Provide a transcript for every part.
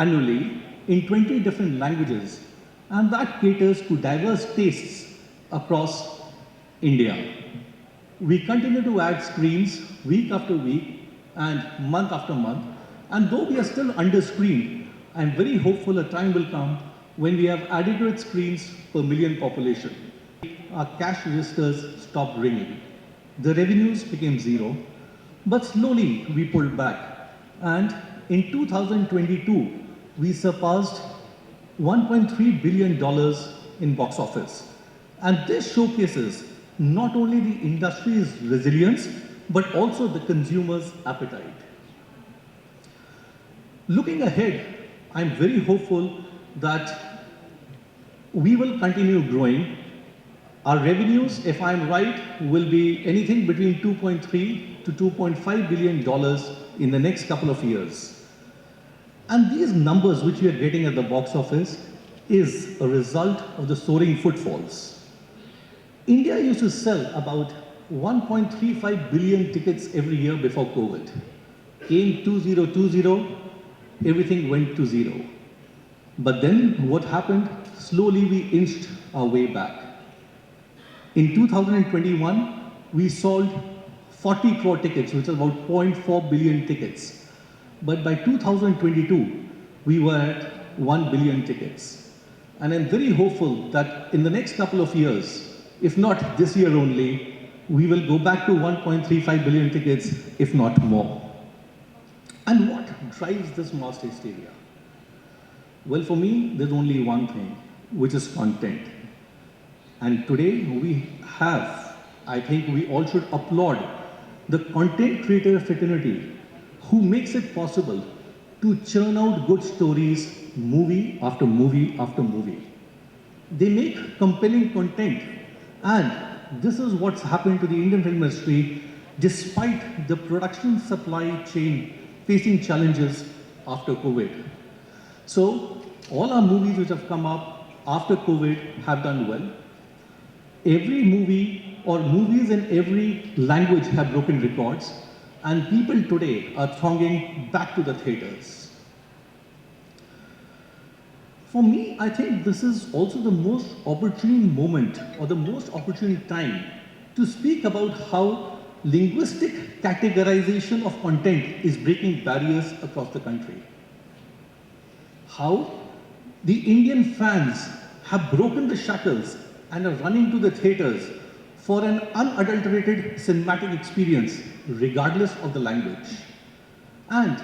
annually in 20 different languages, and that caters to diverse tastes across India. We continue to add screens week after week and month after month, and though we are still under-screened, I'm very hopeful a time will come when we have adequate screens per million population. Our cash registers stopped ringing. The revenues became zero, but slowly we pulled back. And in 2022, we surpassed $1.3 billion in box office. And this showcases not only the industry's resilience, but also the consumer's appetite. Looking ahead, I'm very hopeful that we will continue growing. Our revenues, if I'm right, will be anything between $2.3 to $2.5 billion in the next couple of years. And these numbers which we are getting at the box office is a result of the soaring footfalls. India used to sell about 1.35 billion tickets every year before COVID. Came 2020, everything went to zero. But then what happened? Slowly we inched our way back. In 2021, we sold 40 crore tickets, which is about 0.4 billion tickets. But by 2022, we were at 1 billion tickets. And I'm very hopeful that in the next couple of years, if not this year only, we will go back to 1.35 billion tickets, if not more. And what drives this mass hysteria? Well, for me, there's only one thing, which is content. And today we have, I think we all should applaud the content creator fraternity who makes it possible to churn out good stories, movie after movie after movie. They make compelling content, and this is what's happened to the Indian film industry despite the production supply chain facing challenges after COVID. So all our movies which have come up after COVID have done well. Every movie or movies in every language have broken records, and people today are thronging back to the theaters. For me, I think this is also the most opportune moment or the most opportune time to speak about how linguistic categorization of content is breaking barriers across the country. How the Indian fans have broken the shackles and are running to the theaters for an unadulterated cinematic experience, regardless of the language. And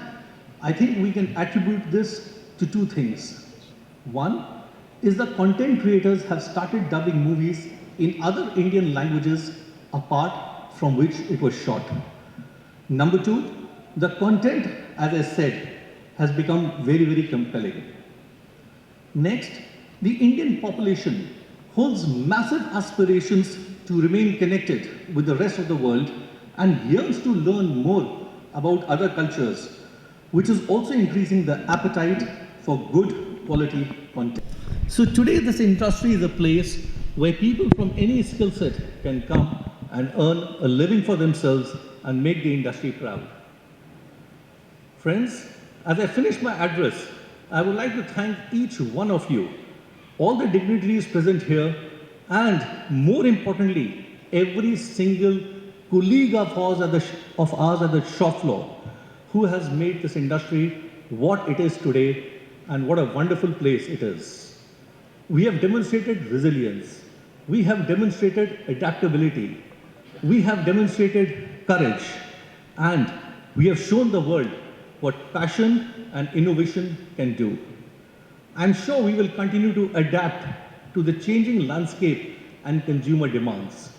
I think we can attribute this to two things. One is the content creators have started dubbing movies in other Indian languages apart from which it was shot. Number two, the content, as I said, has become very, very compelling. Next, the Indian population holds massive aspirations to remain connected with the rest of the world and yearns to learn more about other cultures, which is also increasing the appetite for good quality content. So today this industry is a place where people from any skill set can come and earn a living for themselves and make the industry proud. Friends, as I finish my address, I would like to thank each one of you, all the dignitaries present here, and more importantly, every single colleague of ours at the shop floor who has made this industry what it is today and what a wonderful place it is. We have demonstrated resilience. We have demonstrated adaptability. We have demonstrated courage. And we have shown the world what passion and innovation can do. I'm sure we will continue to adapt to the changing landscape and consumer demands,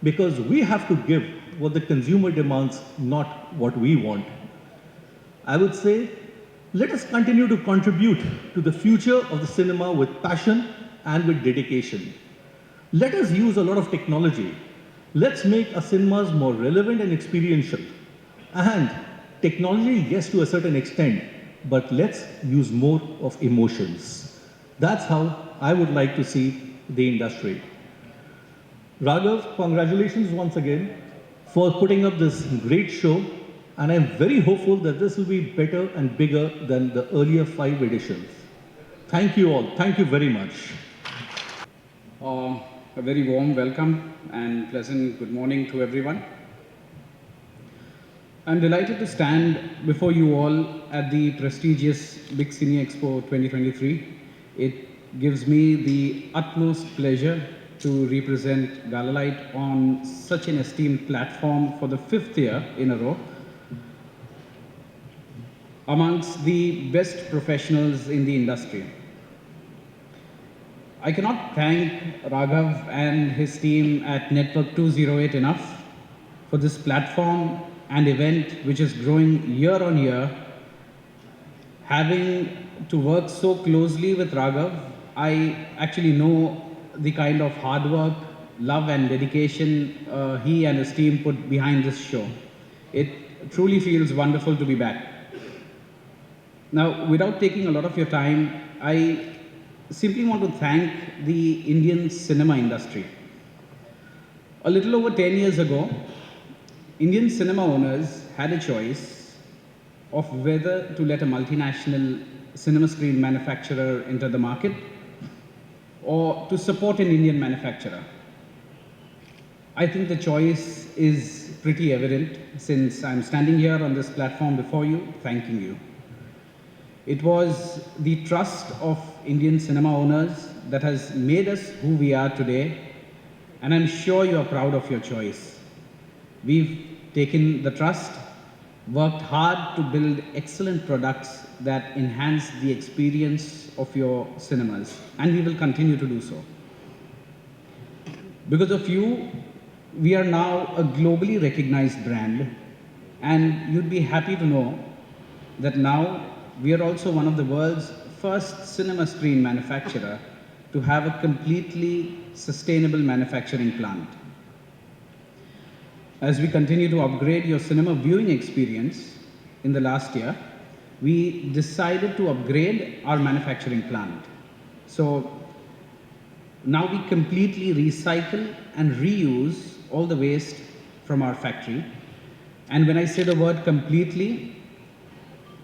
because we have to give what the consumer demands, not what we want. I would say, let us continue to contribute to the future of the cinema with passion and with dedication. Let us use a lot of technology. Let's make our cinemas more relevant and experiential. And technology, yes, to a certain extent, but let's use more of emotions. That's how I would like to see the industry. Raghav, congratulations once again for putting up this great show. and I'm very hopeful that this will be better and bigger than the earlier 5 editions. Thank you all. Thank you very much. A very warm welcome and pleasant good morning to everyone. I'm delighted to stand before you all at the prestigious Big Cine Expo 2023. It gives me the utmost pleasure to represent Galalite on such an esteemed platform for the 5th year in a row amongst the best professionals in the industry. I cannot thank Raghav and his team at Network 208 enough for this platform and event which is growing year on year. Having to work so closely with Raghav, I actually know the kind of hard work, love and dedication he and his team put behind this show. It truly feels wonderful to be back. Now, without taking a lot of your time, I simply want to thank the Indian cinema industry. A little over 10 years ago, Indian cinema owners had a choice of whether to let a multinational cinema screen manufacturer enter the market or to support an Indian manufacturer. I think the choice is pretty evident since I'm standing here on this platform before you, thanking you. It was the trust of Indian cinema owners that has made us who we are today, and I'm sure you are proud of your choice. We've taken the trust, worked hard to build excellent products that enhance the experience of your cinemas, and we will continue to do so. Because of you, we are now a globally recognized brand, and you'd be happy to know that now we are also one of the world's first cinema screen manufacturer to have a completely sustainable manufacturing plant. As we continue to upgrade your cinema viewing experience in the last year, we decided to upgrade our manufacturing plant. So now we completely recycle and reuse all the waste from our factory. And when I say the word completely,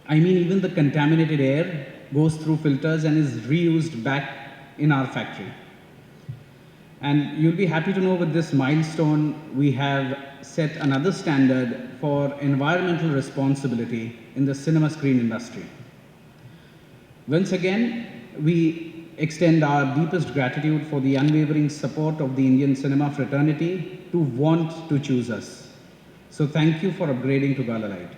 I mean even the contaminated air goes through filters and is reused back in our factory. And you'll be happy to know with this milestone, we have set another standard for environmental responsibility in the cinema screen industry. Once again, we extend our deepest gratitude for the unwavering support of the Indian cinema fraternity to want to choose us. So thank you for upgrading to Galalite.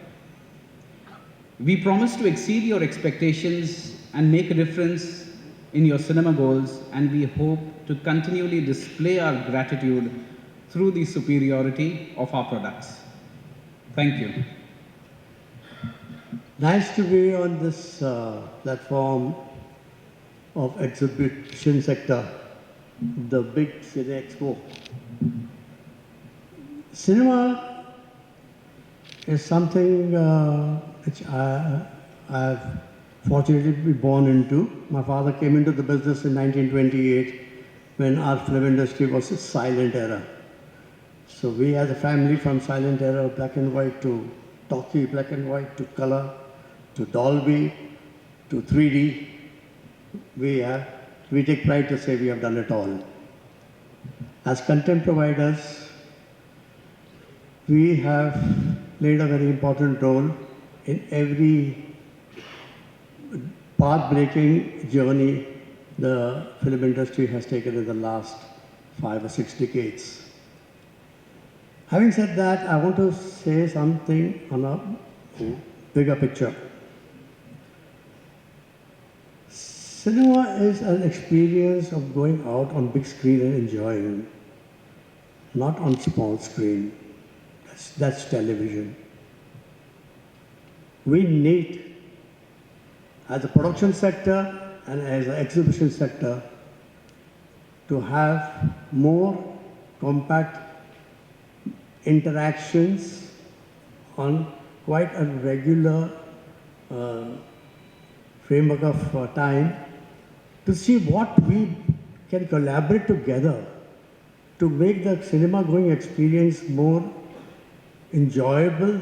We promise to exceed your expectations and make a difference in your cinema goals, and we hope to continually display our gratitude through the superiority of our products. Thank you. Nice to be on this platform of exhibition sector, the big Cine Expo. Cinema is something which I've fortunately been born into. My father came into the business in 1928 when our film industry was a silent era. So we as a family from silent era, black and white to talkie, black and white to color, to Dolby, to 3D, we take pride to say we have done it all. As content providers, we have played a very important role in every path-breaking journey the film industry has taken in the last 5 or 6 decades. Having said that, I want to say something on a bigger picture. Cinema is an experience of going out on big screen and enjoying, not on small screen. That's television. We need, as a production sector and as an exhibition sector, to have more compact interactions on quite a regular framework of time to see what we can collaborate together to make the cinema going experience more enjoyable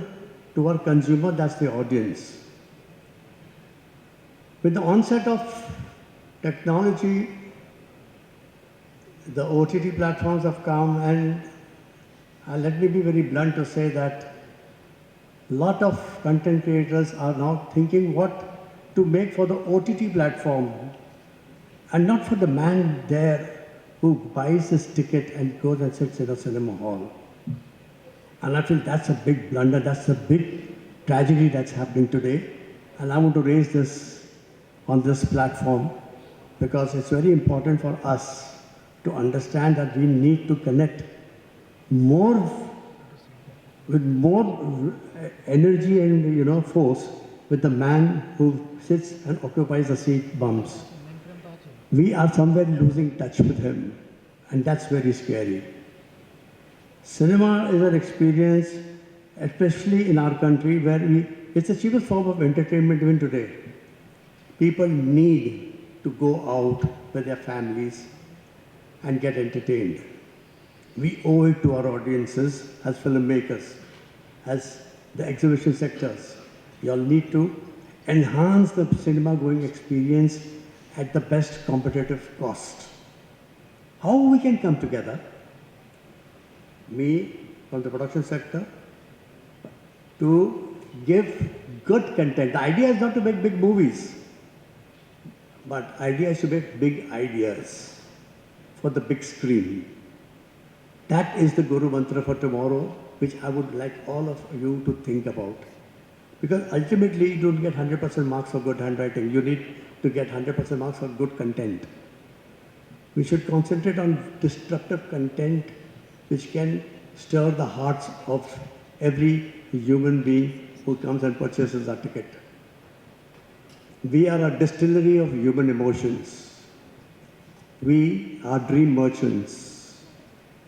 to our consumer, that's the audience. With the onset of technology, the OTT platforms have come, and let me be very blunt to say that a lot of content creators are now thinking what to make for the OTT platform and not for the man there who buys his ticket and goes and sits in a cinema hall. And I feel that's a big blunder, that's a big tragedy that's happening today. And I want to raise this on this platform because it's very important for us to understand that we need to connect more with more energy and force with the man who sits and occupies the seat bumps. We are somewhere losing touch with him, and that's very scary. Cinema is an experience, especially in our country, where it's the cheapest form of entertainment even today. People need to go out with their families and get entertained. We owe it to our audiences as filmmakers, as the exhibition sectors. You all need to enhance the cinema going experience at the best competitive cost. How we can come together, me from the production sector, to give good content. The idea is not to make big movies, but idea is to make big ideas for the big screen. That is the Guru Mantra for tomorrow, which I would like all of you to think about. Because ultimately, you don't get 100% marks for good handwriting. You need to get 100% marks for good content. We should concentrate on disruptive content which can stir the hearts of every human being who comes and purchases our ticket. We are a distillery of human emotions. We are dream merchants.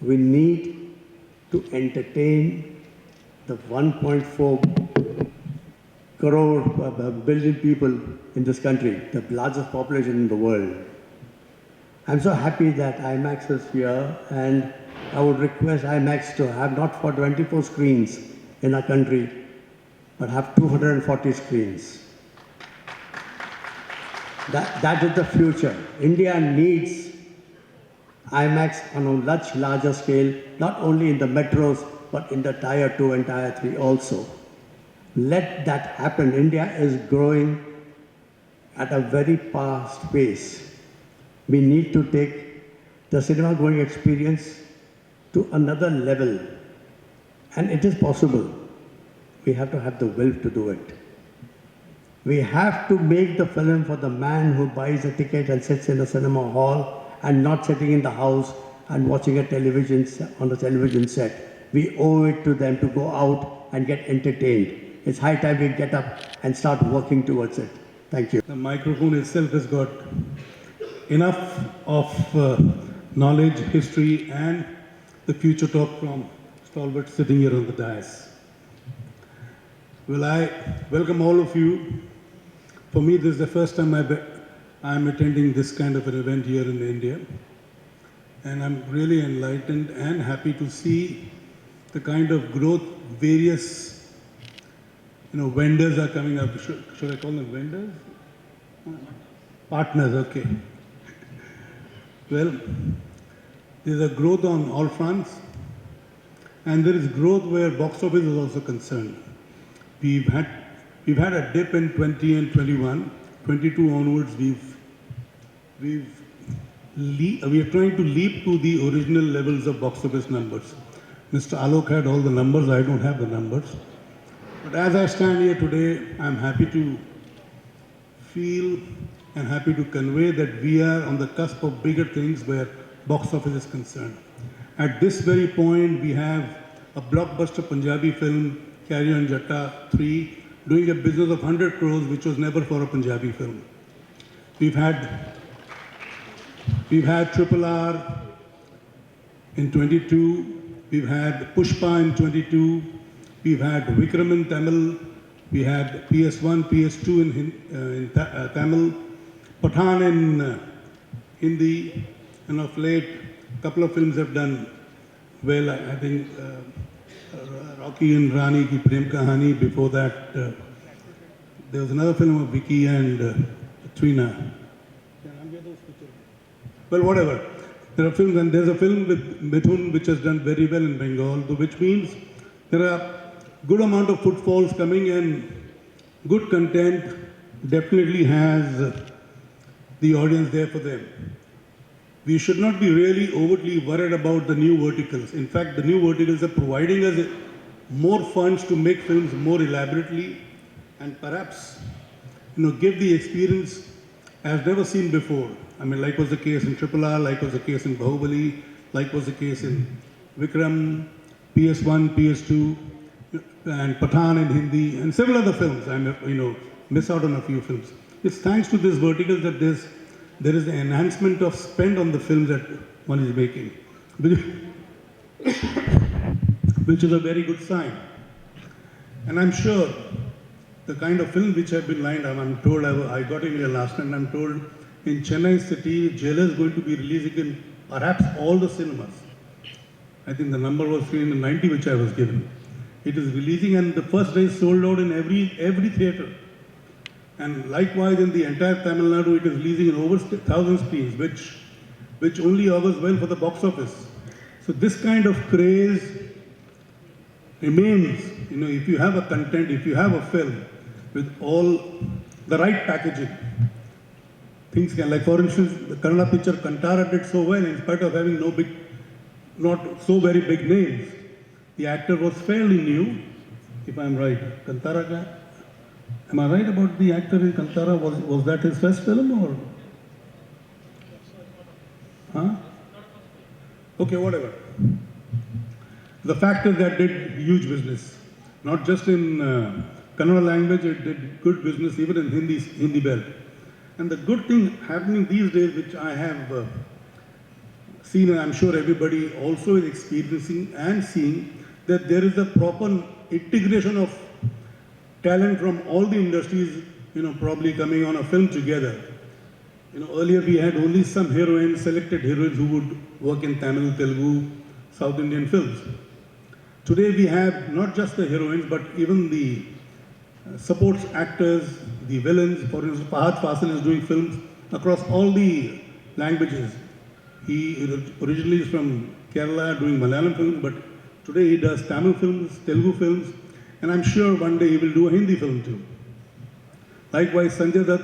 We need to entertain the 1.4 billion people in this country, the largest population in the world. I'm so happy that IMAX is here, and I would request IMAX to have not for 24 screens in our country, but have 240 screens. That is the future. India needs IMAX on a much larger scale, not only in the metros, but in the Tier 2 and Tier 3 also. Let that happen. India is growing at a very fast pace. We need to take the cinema going experience to another level. And it is possible. We have to have the will to do it. We have to make the film for the man who buys a ticket and sits in a cinema hall and not sitting in the house and watching a television on the television set. We owe it to them to go out and get entertained. It's high time we get up and start working towards it. Thank you. The microphone itself has got enough of knowledge, history, and the future talk from stalwarts sitting here on the dais. Well, I welcome all of you. For me, this is the first time I'm attending this kind of an event here in India. And I'm really enlightened and happy to see the kind of growth various vendors are coming up. Should I call them vendors? Partners, okay. Well, there's a growth on all fronts, and there is growth where box office is also concerned. We've had a dip in 20 and 21. 22 onwards, we are trying to leap to the original levels of box office numbers. Mr. Alok had all the numbers. I don't have the numbers. But as I stand here today, I'm happy to feel and happy to convey that we are on the cusp of bigger things where box office is concerned. At this very point, we have a blockbuster Punjabi film, Carry On Jatta 3, doing a business of 100 crores, which was never for a Punjabi film. We've had Triple R in 22, we've had Pushpa in 22, we've had Vikram in Tamil, we had PS1, PS2 in Tamil, Pathan in Hindi, and of late, a couple of films have done well. I think Rocky and Rani ki Prem Kahani. Before that, there was another film of Vicky and Trina. Well, whatever. There are films, and there's a film with Mithun which has done very well in Bengal, which means there are good amount of footfalls coming, and good content definitely has the audience there for them. We should not be really overtly worried about the new verticals. In fact, the new verticals are providing us more funds to make films more elaborately and perhaps, give the experience as never seen before. I mean, like was the case in Triple R, like was the case in Bahubali, like was the case in Vikram, PS1, PS2, and Pathan in Hindi, and several other films. Miss out on a few films. It's thanks to this vertical that there is an enhancement of spend on the films that one is making, which is a very good sign. And I'm sure the kind of films which have been lined up, I'm told, I got in here last night, and I'm told in Chennai city, Jailer is going to be releasing in perhaps all the cinemas. I think the number was 390 which I was given. It is releasing, and the first day is sold out in every theatre. And likewise in the entire Tamil Nadu, it is releasing in over 1,000 screens, which only augurs well for the box office. So this kind of craze remains. If you have a content, if you have a film with all the right packaging, things can, like for instance, the Kannada picture Kantara did so well in spite of having not so very big names. The actor was fairly new, if I'm right. Kantara, am I right about the actor in Kantara? Was that his first film or? Huh? Okay, whatever. The fact is that did huge business. Not just in Kannada language, it did good business even in Hindi belt. And the good thing happening these days, which I have seen, and I'm sure everybody also is experiencing and seeing, that there is a proper integration of talent from all the industries, probably coming on a film together. Earlier we had only some heroines, selected heroines who would work in Tamil, Telugu, South Indian films. Today we have not just the heroines, but even the support actors, the villains. For instance, Fahad Fasil is doing films across all the languages. He originally is from Kerala doing Malayalam films, but today he does Tamil films, Telugu films, and I'm sure one day he will do a Hindi film too. Likewise, Sanjay Dutt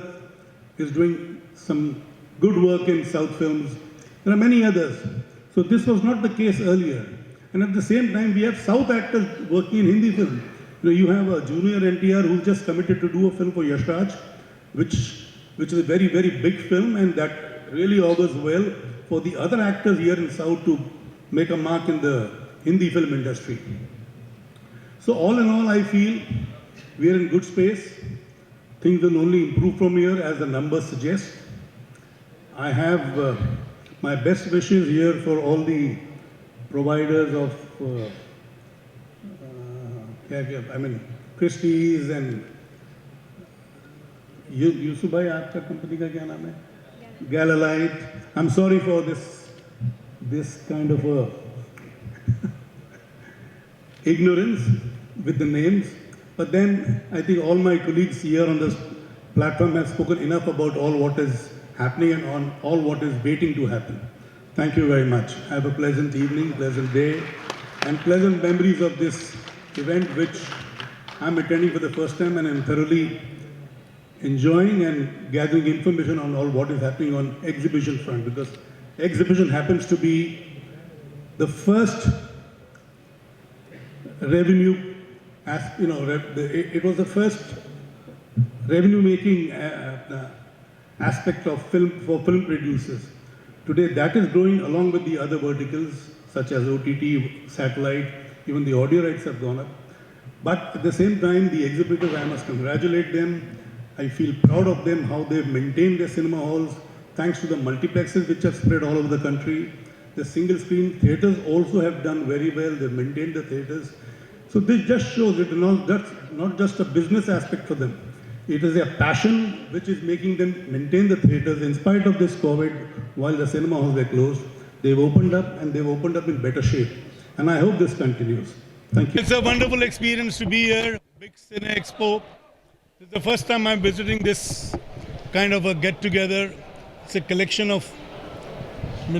is doing some good work in South films. There are many others. So this was not the case earlier. And at the same time, we have South actors working in Hindi film. You have a junior NTR who just committed to do a film for Yash Raj, which is a very, very big film, and that really augurs well for the other actors here in South to make a mark in the Hindi film industry. So all in all, I feel we are in good space. Things will only improve from here as the numbers suggest. I have my best wishes here for all the providers of Christie's and Yusuf bhai, aapka company ka kya naam hai? Galalite. I'm sorry for this kind of ignorance with the names, but then I think all my colleagues here on this platform have spoken enough about all what is happening and on all what is waiting to happen. Thank you very much. Have a pleasant evening, pleasant day, and pleasant memories of this event, which I'm attending for the first time, and I'm thoroughly enjoying and gathering information on all what is happening on exhibition front, because exhibition happens to be the first revenue, it was the first revenue making aspect of film for film producers. Today that is growing along with the other verticals such as OTT, satellite, even the audio rights have gone up. But at the same time, the exhibitors, I must congratulate them. I feel proud of them, how they've maintained their cinema halls, thanks to the multiplexes which have spread all over the country. The single screen theatres also have done very well. They've maintained the theatres. So this just shows it not just a business aspect for them. It is a passion which is making them maintain the theatres in spite of this COVID. While the cinema halls were closed, they've opened up, and they've opened up in better shape. And I hope this continues. Thank you. It's a wonderful experience to be here. Big Cine Expo. It's the first time I'm visiting this kind of a get-together. It's a collection of,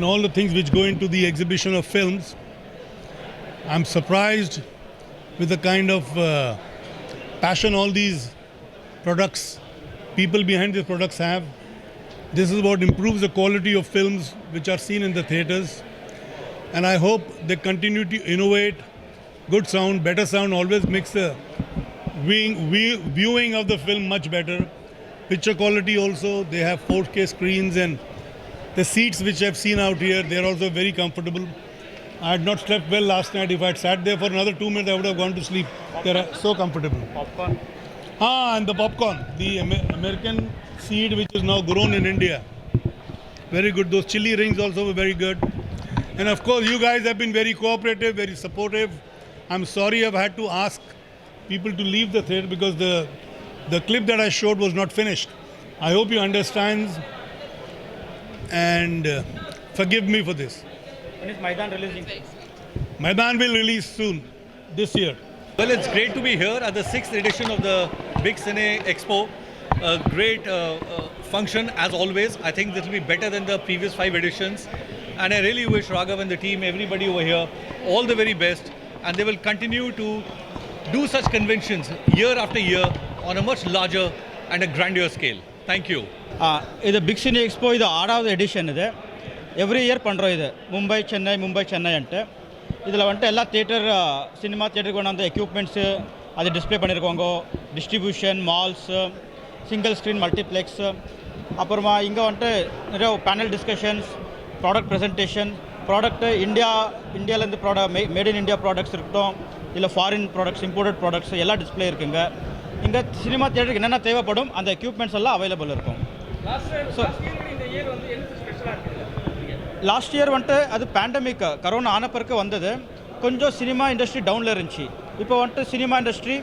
all the things which go into the exhibition of films. I'm surprised with the kind of passion all these products, people behind these products have. This is what improves the quality of films which are seen in the theatres. And I hope they continue to innovate. Good sound, better sound always makes the viewing of the film much better. Picture quality also, they have 4K screens, and the seats which I've seen out here, they're also very comfortable. I had not slept well last night. If I had sat there for another 2 minutes, I would have gone to sleep. They're so comfortable. Popcorn. And the popcorn, the American seed which is now grown in India. Very good. Those chili rings also were very good. And of course, you guys have been very cooperative, very supportive. I'm sorry I've had to ask people to leave the theatre because the clip that I showed was not finished. I hope you understand and forgive me for this. When is Maidan releasing? Maidan will release soon, this year. Well, it's great to be here at the 6th edition of the Big Cine Expo. A great function as always. I think this will be better than the previous 5 editions. And I really wish Raghav and the team, everybody over here, all the very best. And they will continue to do such conventions year after year on a much larger and a grander scale. Thank you. ಇದು big cine expo ಇದು 6வது edition ಇದೆ. Every year பண்ணுறோம் இது. Mumbai Chennai and இதில் வந்துட்டு எல்லா theatre cinema தியேட்டருக்கு கொண்டாந்த எக்யூப்மெண்ட்ஸு அது டிஸ்பிளே பண்ணியிருக்கோங்க. Distribution malls single screen multiplex அப்புறமா இங்கே வந்துட்டு நிறைய panel discussions product presentation product இந்தியாவிலேருந்து மேட் இன் இந்தியா ப்ராடக்ட்ஸ் இருக்கட்டும் இல்லை ஃபாரின் ப்ராடக்ட்ஸ் இம்போர்ட்டட் ப்ராடக்ட்ஸ் எல்லாம் டிஸ்பிளே இருக்குங்க. இங்கே சினிமா தியேட்டருக்கு என்னென்ன தேவைப்படும் அந்த எக்யூப்மெண்ட்ஸ் எல்லாம் அவைலபிள் இருக்கும். லாஸ்ட் இயர் வந்துட்டு அது பேண்டமிக் கரோனா ஆன பிறகு வந்தது. கொஞ்சம் சினிமா இண்டஸ்ட்ரி டவுனில் இருந்துச்சு. இப்போ வந்துட்டு சினிமா இண்டஸ்ட்ரி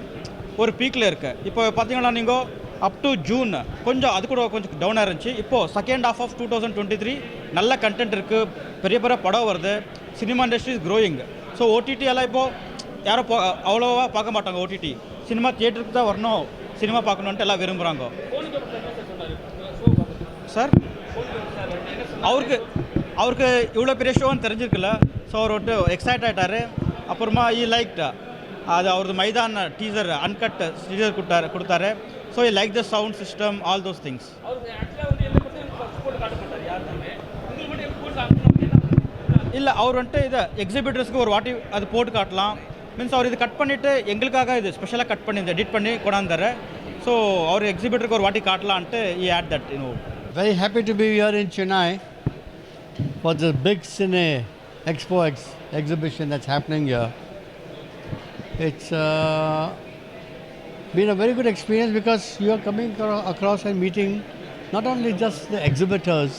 ஒரு பீக்கில் இருக்குது. இப்போ பார்த்தீங்கன்னா நீங்கள் அப் டு ஜூன் கொஞ்சம் அது கூட கொஞ்சம் டவுனாக இருந்துச்சு. இப்போது செகண்ட் ஹாஃப் ஆஃப் 2023 நல்ல கண்டென்ட் இருக்குது, பெரிய பெரிய படம் வருது, cinema industry is growing. So OTT எல்லாம் இப்போது யாரும் அவ்வளோவா பார்க்க மாட்டாங்க. ஓடிடி சினிமா தியேட்டருக்கு தான் வரணும், சினிமா பார்க்கணுன்ட்டு எல்லாம் விரும்புகிறாங்க. சார் அவருக்கு இவ்வளோ பெரிய ஷோன்னு தெரிஞ்சிருக்குல்ல. ஸோ அவர் வந்துட்டு எக்ஸைட் ஆகிட்டார். அப்புறமா லைக் அது அவரது மைதான் டீசர் அன்கட் டீசர் கொடுத்தாரு. So like the sound system all those things. இல்லை அவர் வந்துட்டு இதை எக்ஸிபிட்டர்ஸ்க்கு ஒரு வாட்டி அது போட்டு காட்டலாம். மீன்ஸ் அவர் இது கட் பண்ணிவிட்டு எங்களுக்காக இது ஸ்பெஷலாக கட் பண்ணி எடிட் பண்ணி கொண்டாந்தார். ஸோ அவர் எக்ஸிபிட்டருக்கு ஒரு வாட்டி காட்டலான்ட்டு ஈ ஆட் that Very happy to be here in Chennai for the big Cine Expo exhibition that's happening here. It's been a very good experience because you are coming across and meeting not only just the exhibitors,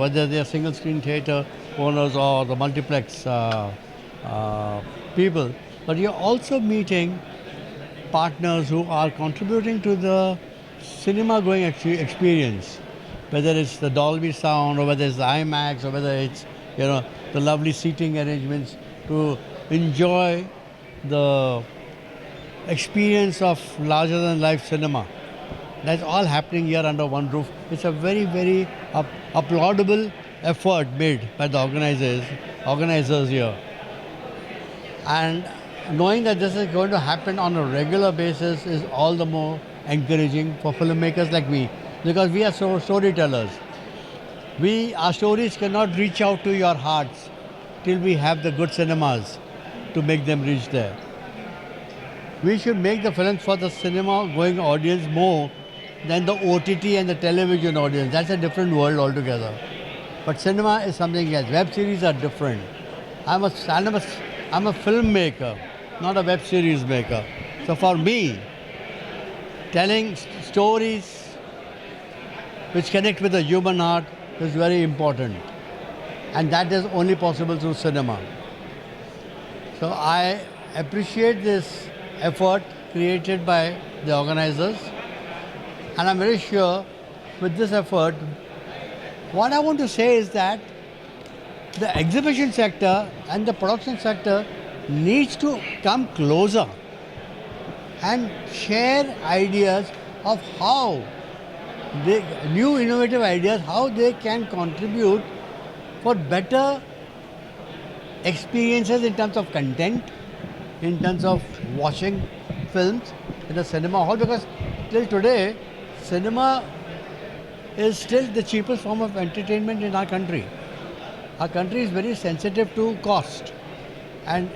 whether they are single screen theatre owners or the multiplex people, but you're also meeting partners who are contributing to the cinema going experience, whether it's the Dolby sound or whether it's the IMAX or whether it's the lovely seating arrangements to enjoy the experience of larger than life cinema. That's all happening here under one roof. It's a very, very applaudable effort made by the organizers here. And knowing that this is going to happen on a regular basis is all the more encouraging for filmmakers like me, because we are storytellers. Our stories cannot reach out to your hearts till we have the good cinemas to make them reach there. We should make the films for the cinema going audience more than the OTT and the television audience. That's a different world altogether. But cinema is something else. Web series are different. I'm a filmmaker, not a web series maker. So for me, telling stories which connect with the human heart is very important. And that is only possible through cinema. So I appreciate this effort created by the organizers. And I'm very sure with this effort, what I want to say is that the exhibition sector and the production sector needs to come closer and share ideas of how new innovative ideas, how they can contribute for better experiences in terms of content, in terms of watching films in the cinema hall, because till today, cinema is still the cheapest form of entertainment in our country. Our country is very sensitive to cost, and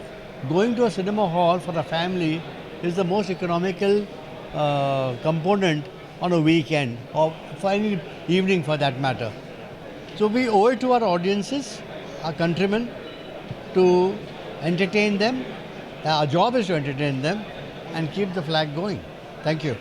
going to a cinema hall for a family is the most economical component on a weekend or for any evening for that matter. So we owe it to our audiences, our countrymen, to entertain them. Our job is to entertain them and keep the flag going. Thank you.